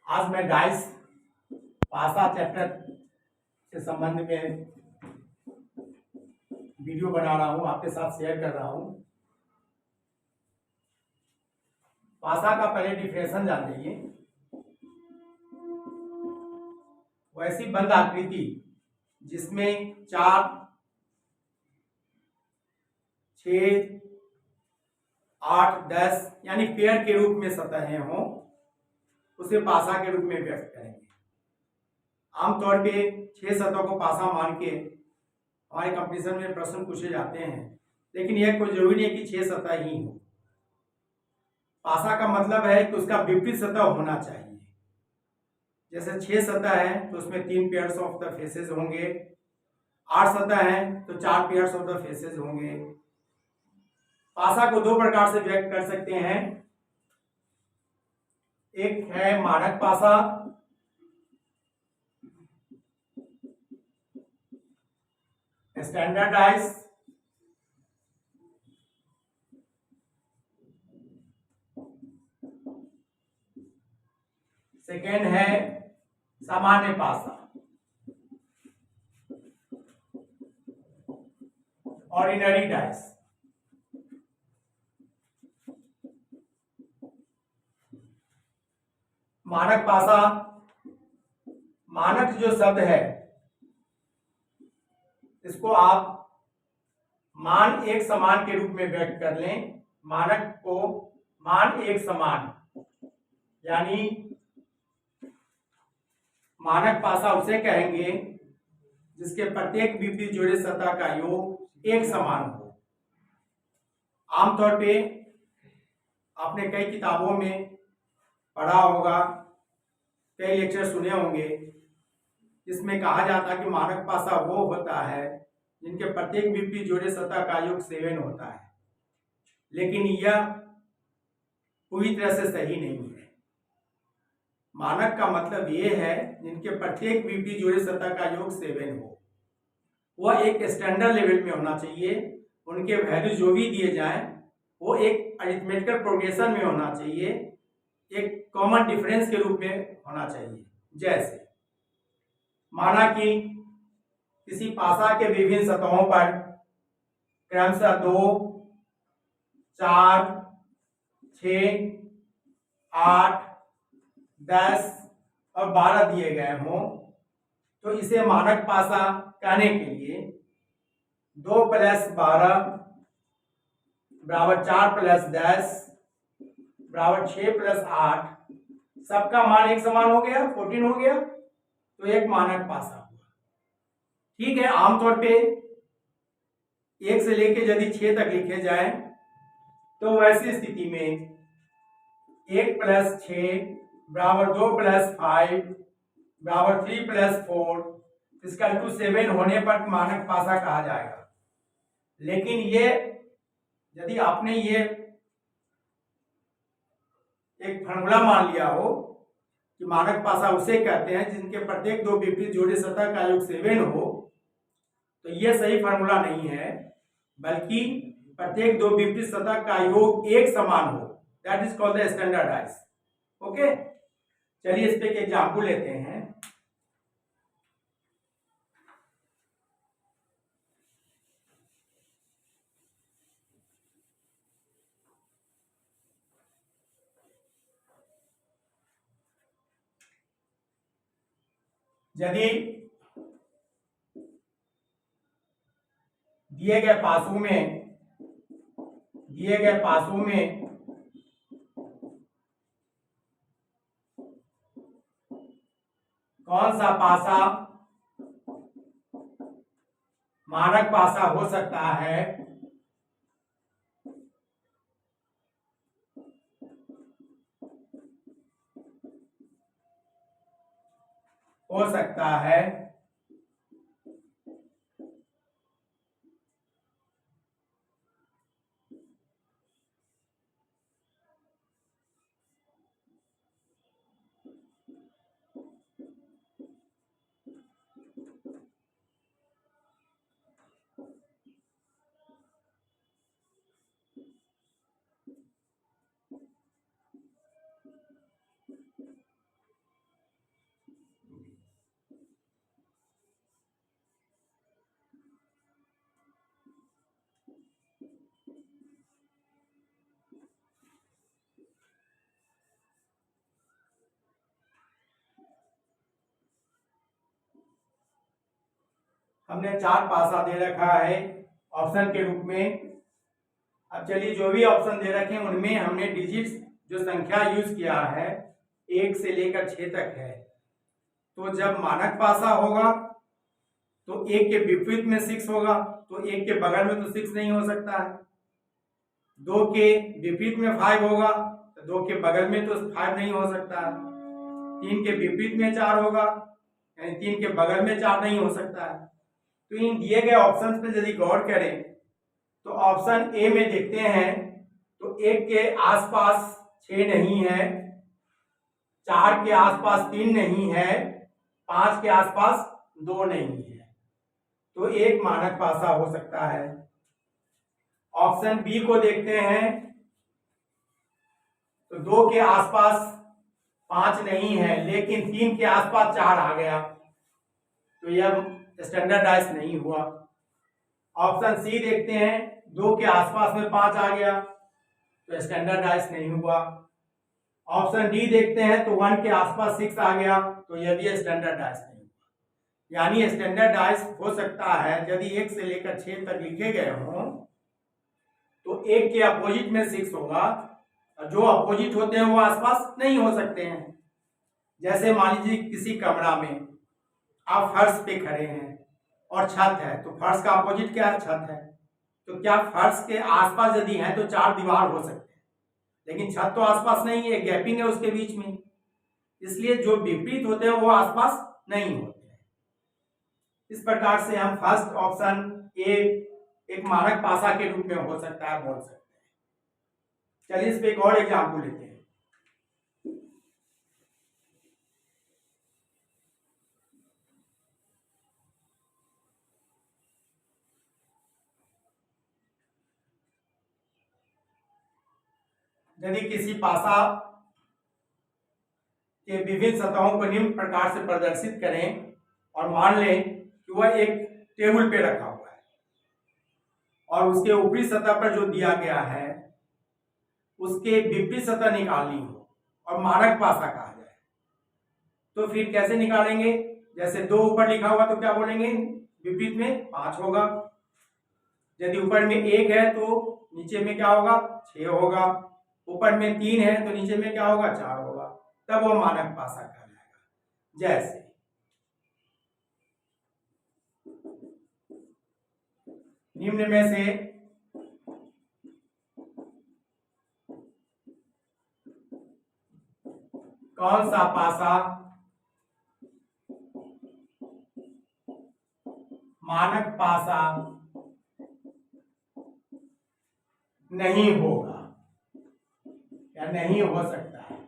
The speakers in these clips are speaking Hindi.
आज मैं डाइस पासा चैप्टर के संबंध में वीडियो बना रहा हूं, आपके साथ शेयर कर रहा हूं। पासा का पहले डिफिनेशन जान लीजिए। वैसी बंद आकृति जिसमें 4, 6, 8, 10 यानी पेड़ के रूप में सतहें हों, उसे पासा के रूप में व्यक्त करेंगे। आमतौर पे 6 सतहों को पासा मान के हमारे कंपटीशन में प्रश्न पूछे जाते हैं, लेकिन यह कोई जरूरी नहीं कि 6 सतह ही हो। पासा का मतलब है कि उसका विपरीत सतह होना चाहिए। जैसे 6 सतह है तो उसमें 3 पेयर्स ऑफ द फेसेस होंगे, 8 सतह है तो 4 पेयर्स ऑफ द फेसेस होंगे। पासा को 2 प्रकार से व्यक्त कर सकते हैं। एक है मानक पासा, स्टैंडर्डाइज, सेकेंड है सामान्य पासा, ऑर्डिनरी डाइस। मानक पासा, मानक जो शब्द है इसको आप मान एक समान के रूप में व्यक्त कर लें। मानक को मान एक समान, यानी मानक पासा उसे कहेंगे जिसके प्रत्येक विपरीत जोड़े सतह का योग एक समान हो। आमतौर पे आपने कई किताबों में पढ़ा होगा, कई लेक्चर सुने होंगे, जिसमें कहा जाता है कि मानक पासा वो होता है जिनके प्रत्येक विपरीत जोड़े सतह का योग 7 होता है, लेकिन यह पूरी तरह से सही नहीं है। मानक का मतलब ये है जिनके प्रत्येक विपरीत जोड़े सतह का योग 7 हो। वह एक स्टैंडर्ड लेवल में होना चाहिए। उनके वैल्यू जो भी दिए जाएं वो एक अरिथमेटिकल प्रोग्रेशन में होना चाहिए, एक कॉमन डिफरेंस के रूप में होना चाहिए। जैसे माना कि किसी पासा के विभिन्न सतहों पर क्रमशः 2, 4, 6, 8, 10 और 12 दिए गए हों, तो इसे मानक पासा कहने के लिए 2 + 12 बराबर 4 + 10 बराबर 6 + 8, सबका मान एक समान हो गया, 14 हो गया, तो एक मानक पासा हुआ। ठीक है, आमतौर पे 1 से लेके यदि 6 तक लिखे जाए तो वैसी स्थिति में 1 + 6 बराबर 2 + 5 बराबर 3 + 4 = 7 होने पर मानक पासा कहा जाएगा। लेकिन ये यदि आपने ये एक फॉर्मूला मान लिया हो कि मानक पासा उसे कहते हैं जिनके प्रत्येक 2 विपरीत जोड़े सतह का योग 7 हो, तो ये सही फॉर्मूला नहीं है, बल्कि प्रत्येक 2 विपरीत सतह का योग एक समान हो। That is called the standardise. Okay, चलिए इस पे एक एग्जाम्पल लेते हैं। यदि दिए गए पासों में कौन सा पासा मानक पासा हो सकता है, हमने 4 पासा दे रखा है ऑप्शन के रूप में। अब चलिए जो भी ऑप्शन दे रखे हैं उनमें हमने डिजिट्स जो संख्या यूज किया है 1 से लेकर 6 तक है। तो जब मानक पासा होगा तो 1 के विपरीत में 6 होगा, तो 1 के बगल में तो 6 नहीं हो सकता है। 2 के विपरीत में 5 होगा तो 2 के बगल में तो 5 नहीं हो सकता है। 3 के विपरीत में 4 होगा, यानी 3 के बगल में 4 नहीं हो सकता है। तो इन दिए गए ऑप्शंस पे यदि गौर करें तो ऑप्शन ए में देखते हैं तो 1 के आसपास 6 नहीं है, 4 के आसपास 3 नहीं है, 5 के आसपास 2 नहीं है, तो एक मानक पासा हो सकता है। ऑप्शन बी को देखते हैं तो 2 के आसपास 5 नहीं है लेकिन 3 के आसपास 4 आ गया, तो यह स्टैंडर्डाइज नहीं हुआ। ऑप्शन सी देखते हैं 2 के आसपास में 5 आ गया तो स्टैंडर्डाइज नहीं हुआ। ऑप्शन डी देखते हैं तो 1 के आसपास 6 आ गया तो यह भी स्टैंडर्डाइज नहीं हुआ। यानी स्टैंडर्डाइज हो सकता है यदि 1 से लेकर 6 तक लिखे गए हों तो 1 के अपोजिट में 6 होगा, और जो अपोजिट होते हैं वो आसपास नहीं हो सकते हैं। जैसे मान लीजिए किसी कमरा में आप फर्श पे खड़े हैं और छत है, तो फर्श का अपोजिट क्या है? छत है। तो क्या फर्श के आसपास यदि है तो 4 दीवार हो सकते हैं, लेकिन छत तो आसपास नहीं है, गैपिंग है उसके बीच में, इसलिए जो विपरीत होते हैं वो आसपास नहीं होते हैं। इस प्रकार से हम फर्स्ट ऑप्शन ए एक मानक पासा के रूप में हो सकता है, बोल सकते हैं। चलिए इस पे एक और एग्जाम्पल लेते हैं। यदि किसी पासा के विभिन्न सतहों को निम्न प्रकार से प्रदर्शित करें और मान लें कि वह एक टेबल पे रखा हुआ है और उसके ऊपरी सतह पर जो दिया गया है उसके विपरीत सतह निकालनी हो और मानक पासा कहा जाए, तो फिर कैसे निकालेंगे? जैसे 2 ऊपर लिखा हुआ तो क्या बोलेंगे? विपरीत में 5 होगा। यदि ऊपर में 1 है तो नीचे में क्या होगा? 6 होगा। ऊपर में 3 है तो नीचे में क्या होगा? 4 होगा। तब वो मानक पासा कहलाएगा। जैसे निम्न में से कौन सा पासा मानक पासा नहीं होगा या नहीं हो सकता है?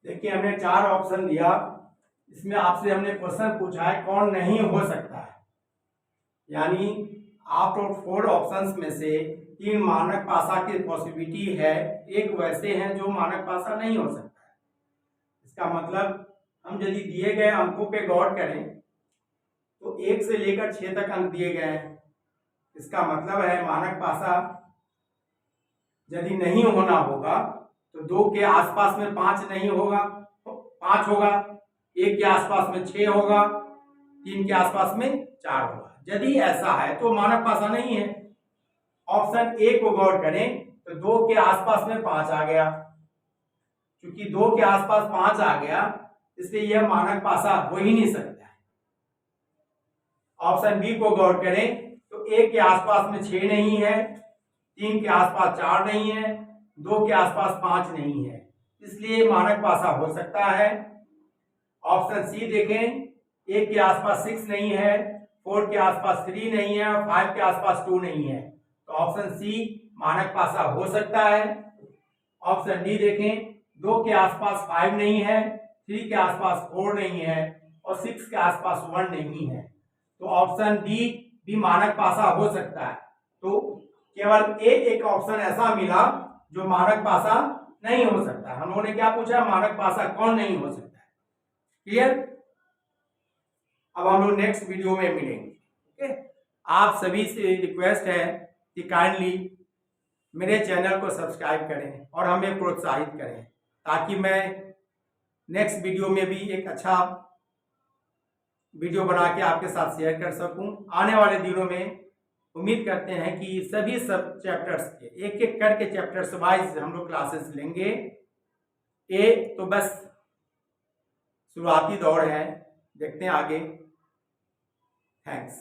देखिए हमने 4 ऑप्शन दिया, इसमें आपसे हमने क्वेश्चन पूछा है कौन नहीं हो सकता है, यानी आउट ऑफ 4 ऑप्शंस में से 3 मानक पासा की पॉसिबिलिटी है, एक वैसे हैं जो मानक पासा नहीं हो सकता है। इसका मतलब हम यदि दिए गए अंकों पे गौर करें तो 1 से लेकर 6 तक अंक दिए गए हैं। इसका मतलब है मानक पासा यदि नहीं होना होगा तो 2 के आसपास में 5 नहीं होगा, 5 होगा, 1 के आसपास में 6 होगा, 3 के आसपास में 4 होगा। यदि ऐसा है तो मानक पासा नहीं है। ऑप्शन ए को गौर करें तो 2 के आसपास में 5 आ गया, क्योंकि 2 के आसपास 5 आ गया इसलिए यह मानक पासा हो ही नहीं सकता है। ऑप्शन बी को गौर करें तो एक के आसपास में 6 नहीं है, 3 के आसपास 4 नहीं है, 2 के आसपास 5 नहीं है, इसलिए मानक पासा हो सकता है। ऑप्शन सी देखें, 1 के आसपास 6 नहीं है, 4 के आसपास 3 नहीं है और 5 के आसपास 2 नहीं है, तो ऑप्शन सी मानक पासा हो सकता है। ऑप्शन डी देखें, 2 के आसपास 5 नहीं है, 3 के आसपास 4 नहीं है और 6 के आसपास 1 नहीं है, तो ऑप्शन डी भी मानक पासा हो सकता है। तो केवल एक ऑप्शन ऐसा मिला जो मानक पासा नहीं हो सकता। हम लोगों ने क्या पूछा, मानक पासा कौन नहीं हो सकता है। क्लियर? अब हम लोग नेक्स्ट वीडियो में मिलेंगे। ओके, आप सभी से रिक्वेस्ट है कि काइंडली मेरे चैनल को सब्सक्राइब करें और हमें प्रोत्साहित करें, ताकि मैं नेक्स्ट वीडियो में भी एक अच्छा वीडियो बना के आपके साथ शेयर कर सकूं। आने वाले दिनों में उम्मीद करते हैं कि सभी सब चैप्टर्स के एक एक करके चैप्टर्स वाइज हम लोग क्लासेस लेंगे। ये तो बस शुरुआती दौर है, देखते हैं आगे। थैंक्स।